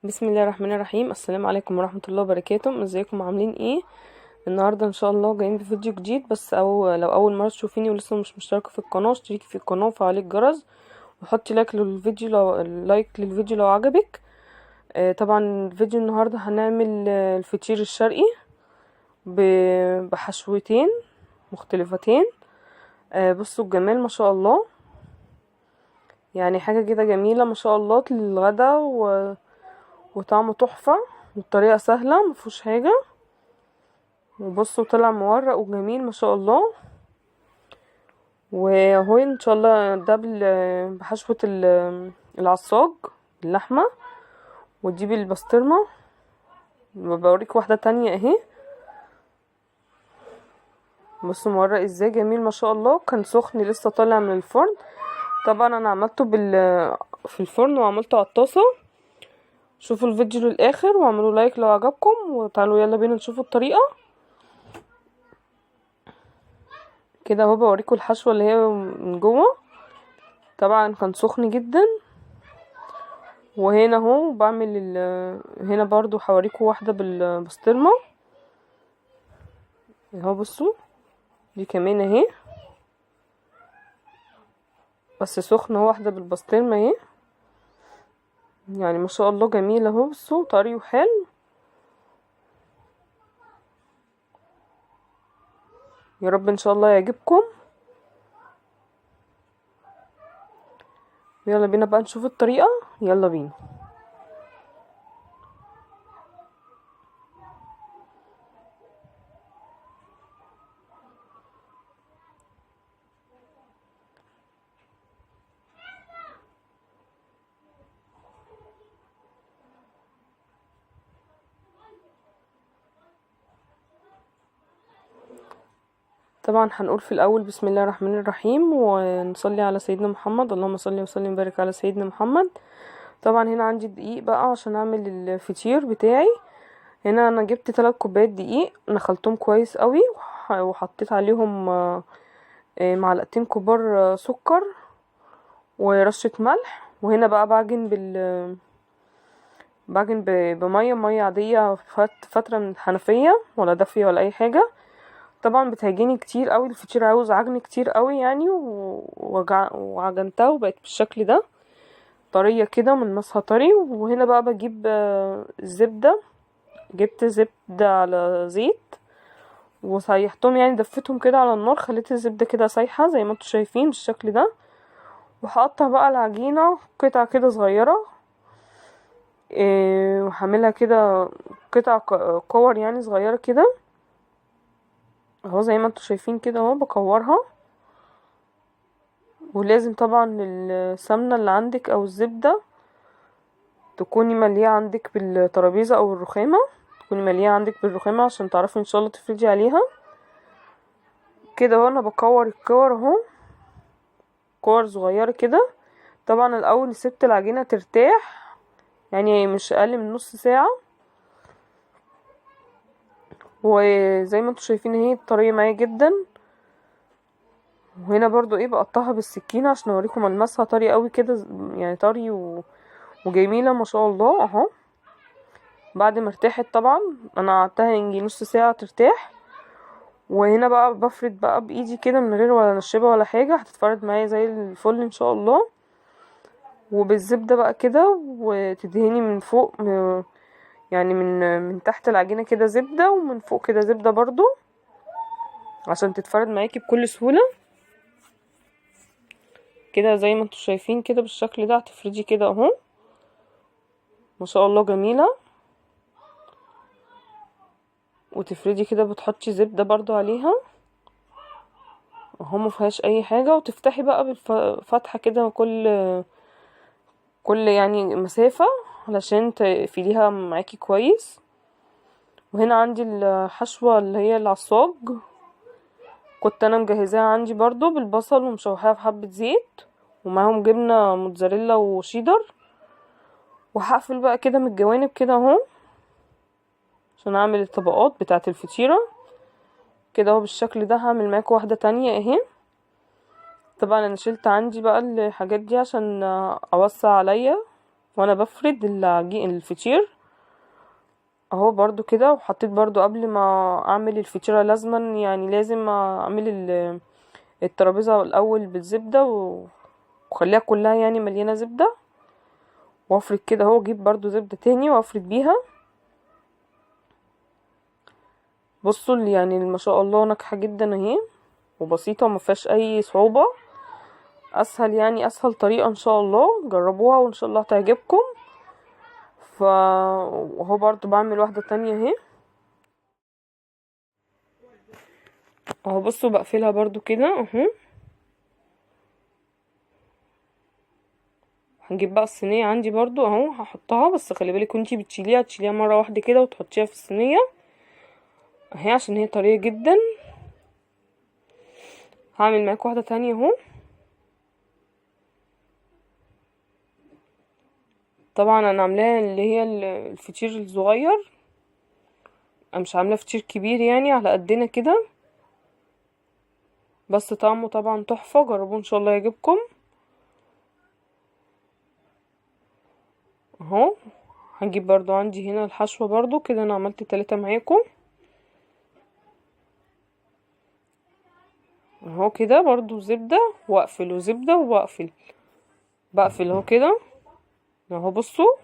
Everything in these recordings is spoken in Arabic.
بسم الله الرحمن الرحيم. السلام عليكم ورحمة الله وبركاته. ازيكم عاملين ايه؟ النهاردة ان شاء الله جايين بفيديو جديد، بس لو اول مرة تشوفيني ولسه مش مشتركة في القناة، اشتركي في القناة وفعلي الجرس وحطي لايك للفيديو لو عجبك. طبعا الفيديو النهاردة هنعمل الفطير الشرقي بحشوتين مختلفتين. بصوا الجمال ما شاء الله، يعني حاجة كده جميلة ما شاء الله للغدا وطعمه تحفة والطريقة سهلة مفيهوش حاجة. وبصوا طلع مورق وجميل ما شاء الله. وهو ان شاء الله ده بحشوة العصاج اللحمة، ودي بالبسطرمة. بوريك واحدة تانية اهي. بصوا مورق ازاي جميل ما شاء الله، كان سخن لسه طالع من الفرن. طبعا انا عملته في الفرن وعملته على الطاسة. شوفوا الفيديو للاخر واعملوا لايك لو عجبكم، وتعالوا يلا بينا نشوفوا الطريقة. كده اهو بوريكم الحشوة اللي هي من جوه. طبعا كان سخن جدا. وهنا اهو بعمل هنا برضو هوريكم واحدة بالبسطرمة اهو. بصوا دي كمان اهي، بس سخنة. واحدة بالبسطرمة اهي، يعني ما شاء الله جميلة اهو. بصوا طري وحلو. يا رب ان شاء الله يعجبكم. يلا بينا بقى نشوف الطريقة. يلا بينا. طبعا هنقول في الاول بسم الله الرحمن الرحيم ونصلي على سيدنا محمد. اللهم صل وسلم وبارك على سيدنا محمد. طبعا هنا عندي دقيق بقى عشان اعمل الفطير بتاعي. هنا انا جبت 3 كوبايات دقيق، نخلتهم كويس قوي وحطيت عليهم معلقتين كبار سكر ورشة ملح. وهنا بقى بعجن بمية عادية، فترة من الحنفية ولا دافية ولا اي حاجة. طبعا بتعجني كتير قوي الفطير، عاوز عجن كتير قوي يعني. وعجنتها وبقت بالشكل ده طرية كده، من مصها طري. وهنا بقى بجيب الزبدة. جبت زبدة على زيت وسيحتهم، يعني دفتهم كده على النار، خليت الزبدة كده سايحة زي ما انتوا شايفين بالشكل ده. وهقطع بقى العجينة قطع كده صغيرة، وهعملها كده قطع كور يعني صغيرة كده اهو زي ما انتوا شايفين كده اهو بكورها. ولازم طبعا السمنة اللي عندك او الزبدة تكوني ملياه عندك بالترابيزة او الرخامة، تكوني ملياه عندك بالرخامة عشان تعرفي ان شاء الله تفردي عليها كده اهو. انا بكور الكور اهو، كور صغيرة كده. طبعا الاول سبت العجينة ترتاح، يعني مش اقل من نص ساعة. وزي ما انتوا شايفين اهي طرية معايا جدا. وهنا برضو بقطعها بالسكينة عشان اوريكم ملمسها طري قوي كده، يعني طري وجميلة ما شاء الله اهو. بعد ما ارتاحت طبعا انا قعدتها يجي نص ساعة ترتاح. وهنا بقى بفرد بقى بايدي كده من غير ولا نشبة ولا حاجة، هتتفرد معايا زي الفل ان شاء الله. وبالزبدة بقى كده، وتدهني من فوق يعني من تحت العجينة كده زبدة، ومن فوق كده زبدة برضو عشان تتفرد معاكي بكل سهولة كده زي ما انتوا شايفين كده بالشكل ده. هتفردي كده اهو ما شاء الله جميلة. وتفردي كده بتحطي زبدة برضو عليها اهو مفيهاش اي حاجة. وتفتحي بقى بالفتحة كده كل يعني مسافة علشان تقفليها معاكي كويس. وهنا عندي الحشوة اللي هي العصاج، كنت انا مجهزاها عندي برضو بالبصل ومشوحاها في حبة زيت، ومعاهم جبنة موتزاريلا وشيدر. وهقفل بقى كده من الجوانب كده اهو عشان اعمل الطبقات بتاعة الفطيرة كده اهو بالشكل ده. هعمل معاكم واحدة تانية اهي. طبعا انا شلت عندي بقى الحاجات دي عشان اوسع عليا وانا بفرد العجين الفطير اهو برضو كده. وحطيت برضو قبل ما اعمل الفطيرة لازما يعني لازم اعمل الترابيزة الاول بالزبدة وخليها كلها يعني مليانة زبدة، وافرد كده اهو. اجيب برضو زبدة تاني وافرد بيها. بصوا يعني ما شاء الله ناجحة جدا اهي، وبسيطة وما فيهاش اي صعوبة. اسهل يعني اسهل طريقة ان شاء الله. جربوها وان شاء الله تعجبكم. وهو برضو بعمل واحدة تانية اهي اهو. بصوا بقفلها برضو كده اهو. هنجيب بقى الصينية عندي برضو اهو هحطها، بس خلي بالك وانتي بتشيليها تشيليها مرة واحدة كده وتحطيها في الصينية اهي عشان هي طرية جدا. هعمل معاكم واحدة تانية اهو. طبعا انا عاملاها اللي هي الفطير الصغير، انا مش عاملاه فطير كبير يعني، على قدنا كده، بس طعمه طبعا تحفة. جربوه ان شاء الله يعجبكم اهو. هجيب برضو عندي هنا الحشوة برضو كده. انا عملت 3 معاكم اهو كده برضو زبدة واقفل وزبدة واقفل. بقفل اهو كده اهو. بصوا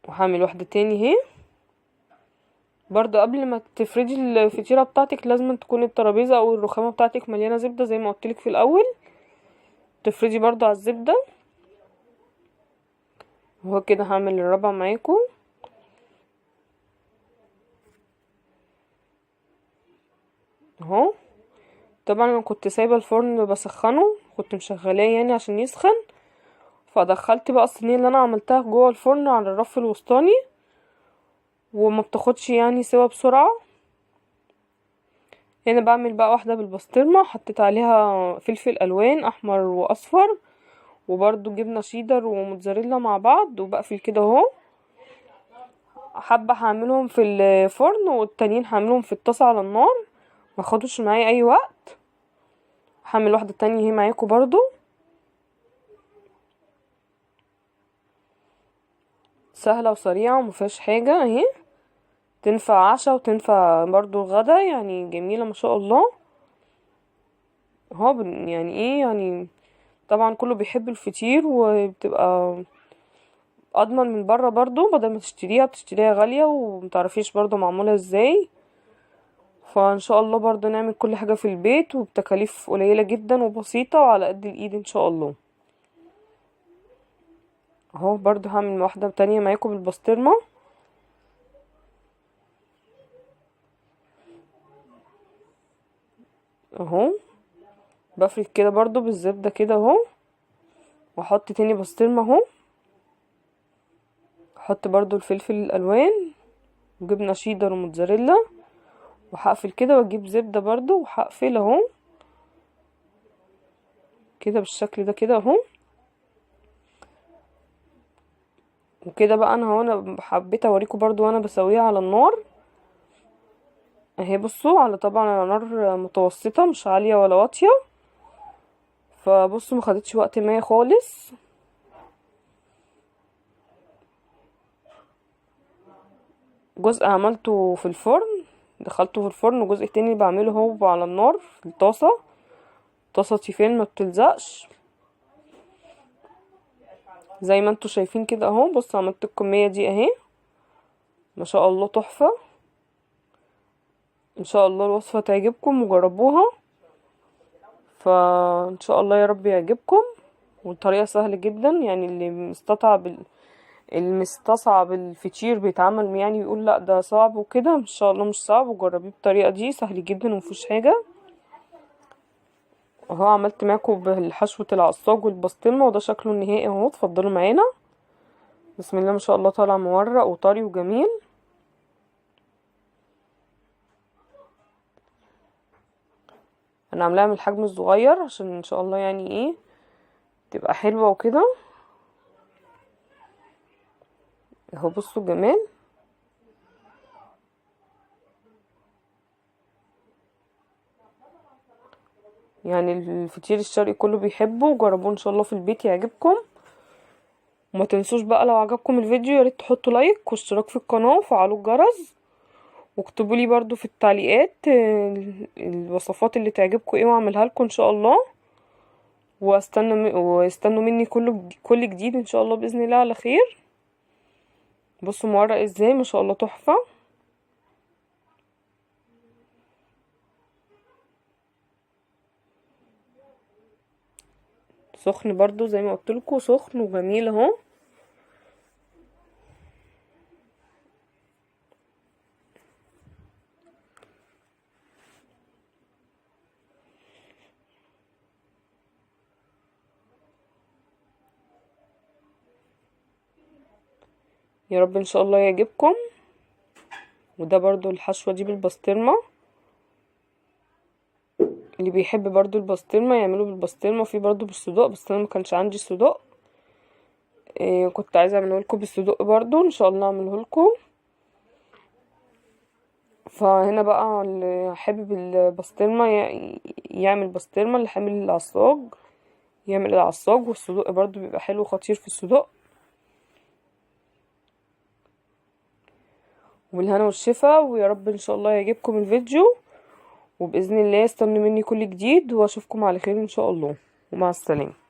وهعمل واحدة تاني اهي برضو. قبل ما تفردي الفطيرة بتاعتك لازم تكون الترابيزة او الرخامة بتاعتك مليانة زبدة زي ما قلتلك في الاول. تفردي برضو على الزبدة اهو كده. هعمل الرابعة معاكم اهو. طبعا انا كنت سايبة الفرن بسخنه، كنت مشغلاه يعني عشان يسخن، فدخلت بقى الصينية اللي انا عملتها جوه الفرن على الرف الوسطاني، وما بتاخدش يعني سوا بسرعة. هنا بعمل بقى واحدة بالبسطرمة، حطيت عليها فلفل الوان احمر واصفر، وبرضو جبنة شيدر وموتزاريلا مع بعض، وبقفل كده اهو. حبة هعملهم في الفرن والتانيين هعملهم في الطاسة على النار، ما خدوش معايا اي وقت. هعمل واحدة تانية اهي معاكم برضو سهلة وسريعة ومفيهاش حاجة اهي. تنفع عشاء وتنفع برضو غدا، يعني جميلة ما شاء الله اهو. يعني ايه يعني طبعا كله بيحب الفطير، وبتبقى اضمن من بره برضو. بدل ما بتشتريها غالية ومتعرفيش برضو معمولة ازاي. فان شاء الله برضو نعمل كل حاجة في البيت وبتكاليف قليلة جدا وبسيطة وعلى قد الايد ان شاء الله اهو. برضو هعمل واحدة تانية معاكم بالبسطرمة اهو. بفرد كده برضو بالزبدة كده اهو، واحط تاني بسطرمة اهو. احط برضو الفلفل الالوان وجبنة شيدر وموتزاريلا، وهقفل كده واجيب زبدة برضو وهقفل اهو كده بالشكل ده كده اهو. وكده بقى انا حبيت اوريكم برضو وانا بسويها على النار اهي. بصوا على طبعا على نار متوسطة مش عالية ولا واطية. فبصوا ما خدتش وقت ما خالص. جزء عملته في الفرن دخلته في الفرن، وجزء تاني بعمله هو على النار في الطاسة، طاسة تيفال ما بتلزقش زي ما انتوا شايفين كده اهو. بصوا عملت الكمية دي اهي ما شاء الله تحفة. ان شاء الله الوصفة تعجبكم وجربوها، فان شاء الله يا رب يعجبكم. والطريقة سهلة جدا يعني. اللي المستصعب الفطير بيتعمل يعني يقول لا ده صعب وكده، ان شاء الله مش صعب. وجربيه بالطريقة دي سهل جدا ومفيش حاجة اهو. عملت معاكم بالحشوة العصاج والبسطرمة، وده شكله النهائي اهو. اتفضلوا معانا. بسم الله ما شاء الله طالع مورق وطري وجميل. انا عاملاها من الحجم الصغير عشان ان شاء الله يعني ايه تبقى حلوة وكده اهو. بصوا الجمال. يعني الفطير الشرقي كله بيحبه، وجربوه ان شاء الله في البيت يعجبكم. وما تنسوش بقى لو عجبكم الفيديو ياريت تحطوا لايك واشتراك في القناة وفعلوا الجرس، واكتبوا لي برضو في التعليقات الوصفات اللي تعجبكم ايه واعملها لكم ان شاء الله. واستنوا مني كل جديد ان شاء الله باذن الله على خير. بصوا مورق ازاي ما شاء الله تحفه. سخن برضو زي ما قلت لكم، سخن وجميل اهو. يا رب ان شاء الله يعجبكم. وده برضو الحشوة دي بالبسطرمة، اللي بيحب برضو البسطرمة يعملوا بالبسطرمة، وفي برضو بالصدق، بس انا ما كانش عندي صدق. كنت عايزه اعمله لكم بالصدق برضو، ان شاء الله اعمله لكم. فهنا بقى اللي حابب البسطرمة يعمل بسطرمة، اللي حامل العصاج يعمل العصاج، والصدق برضو بيبقى حلو خطير في الصدق. وبالهنا والشفا، ويا رب ان شاء الله يعجبكم الفيديو، وبإذن الله استنوا مني كل جديد، واشوفكم على خير ان شاء الله، ومع السلامة.